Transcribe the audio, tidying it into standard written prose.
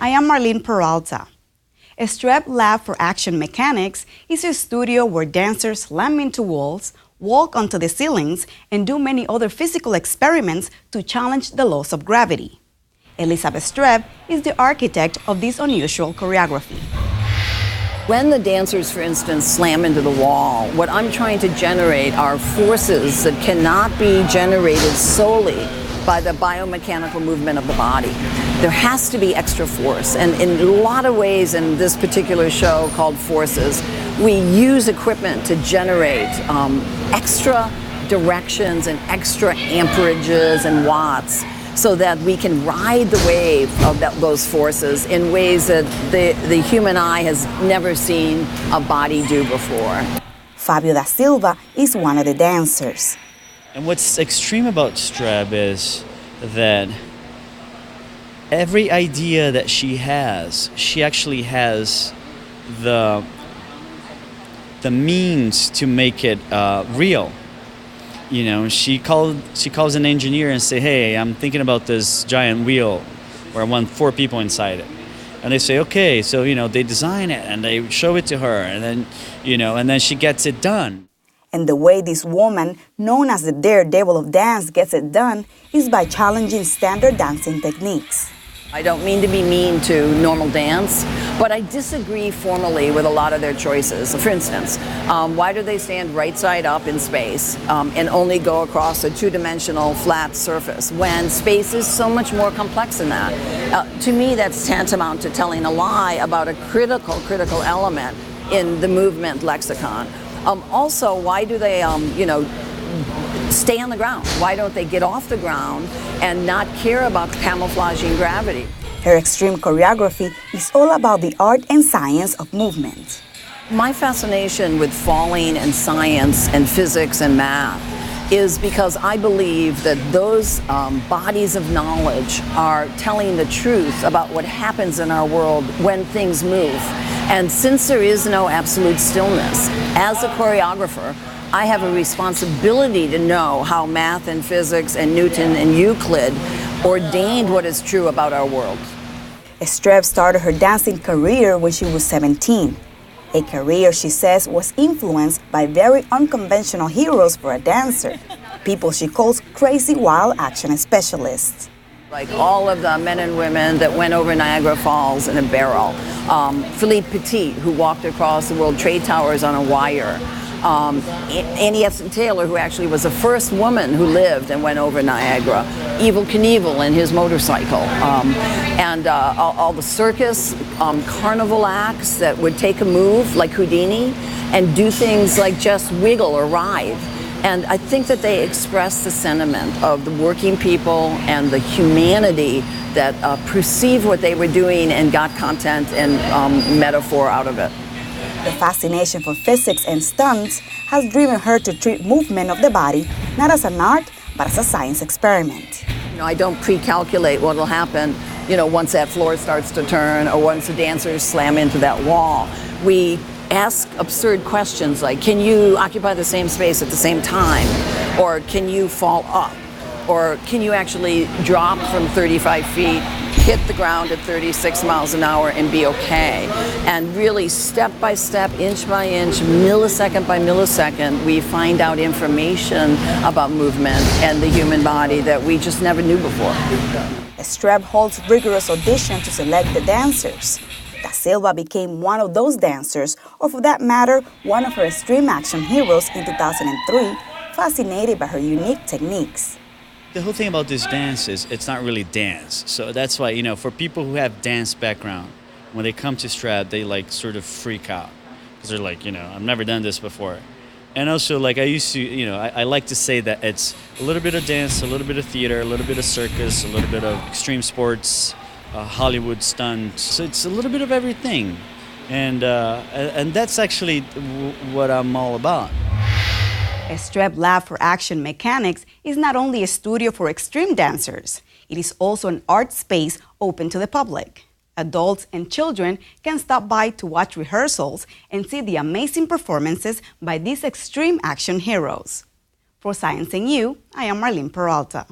I am Marlene Peralta. Streb Lab for Action Mechanics is a studio where dancers slam into walls, walk onto the ceilings, and do many other physical experiments to challenge the laws of gravity. Elizabeth Streb is the architect of this unusual choreography. When the dancers, for instance, slam into the wall, what I'm trying to generate are forces that cannot be generated solely by the biomechanical movement of the body. There has to be extra force, and in a lot of ways in this particular show called Forces, we use equipment to generate extra directions and extra amperages and watts so that we can ride the wave of those forces in ways that the human eye has never seen a body do before. Fabio da Silva is one of the dancers. And what's extreme about Streb is that every idea that she actually has the means to make it real. You know, she calls an engineer and say, "Hey, I'm thinking about this giant wheel where I want 4 people inside it." And they say, "Okay." So, they design it and they show it to her, and then, and then she gets it done. And the way this woman, known as the daredevil of dance, gets it done is by challenging standard dancing techniques. I don't mean to be mean to normal dance, but I disagree formally with a lot of their choices. For instance, why do they stand right side up in space and only go across a 2-dimensional flat surface when space is so much more complex than that? To me, that's tantamount to telling a lie about a critical element in the movement lexicon. Also, why do they, stay on the ground? Why don't they get off the ground and not care about camouflaging gravity? Her extreme choreography is all about the art and science of movement. My fascination with falling and science and physics and math is because I believe that those bodies of knowledge are telling the truth about what happens in our world when things move. And since there is no absolute stillness, as a choreographer, I have a responsibility to know how math and physics and Newton and Euclid ordained what is true about our world. Streb started her dancing career when she was 17. A career, she says, was influenced by very unconventional heroes for a dancer, people she calls crazy wild action specialists. Like all of the men and women that went over Niagara Falls in a barrel. Philippe Petit, who walked across the World Trade Towers on a wire. Annie Taylor, who actually was the first woman who lived and went over Niagara. Evel Knievel and his motorcycle. And all the circus, carnival acts that would take a move like Houdini and do things like just wiggle or writhe. And I think that they express the sentiment of the working people and the humanity that perceived what they were doing and got content and metaphor out of it. The fascination for physics and stunts has driven her to treat movement of the body not as an art, but as a science experiment. I don't pre-calculate what will happen, once that floor starts to turn or once the dancers slam into that wall. We ask absurd questions like, can you occupy the same space at the same time? Or can you fall up? Or can you actually drop from 35 feet, hit the ground at 36 miles an hour and be okay? And really step by step, inch by inch, millisecond by millisecond, we find out information about movement and the human body that we just never knew before. Streb holds rigorous audition to select the dancers. Da Silva became one of those dancers, or for that matter, one of her extreme action heroes in 2003, fascinated by her unique techniques. The whole thing about this dance is it's not really dance. So that's why, for people who have dance background, when they come to Streb, they sort of freak out. Because they're like, I've never done this before. And also, I used to, I like to say that it's a little bit of dance, a little bit of theater, a little bit of circus, a little bit of extreme sports, Hollywood stunts. So it's a little bit of everything. And that's actually what I'm all about. Streb Lab for Action Mechanics is not only a studio for extreme dancers, it is also an art space open to the public. Adults and children can stop by to watch rehearsals and see the amazing performances by these extreme action heroes. For Science and You, I am Marlene Peralta.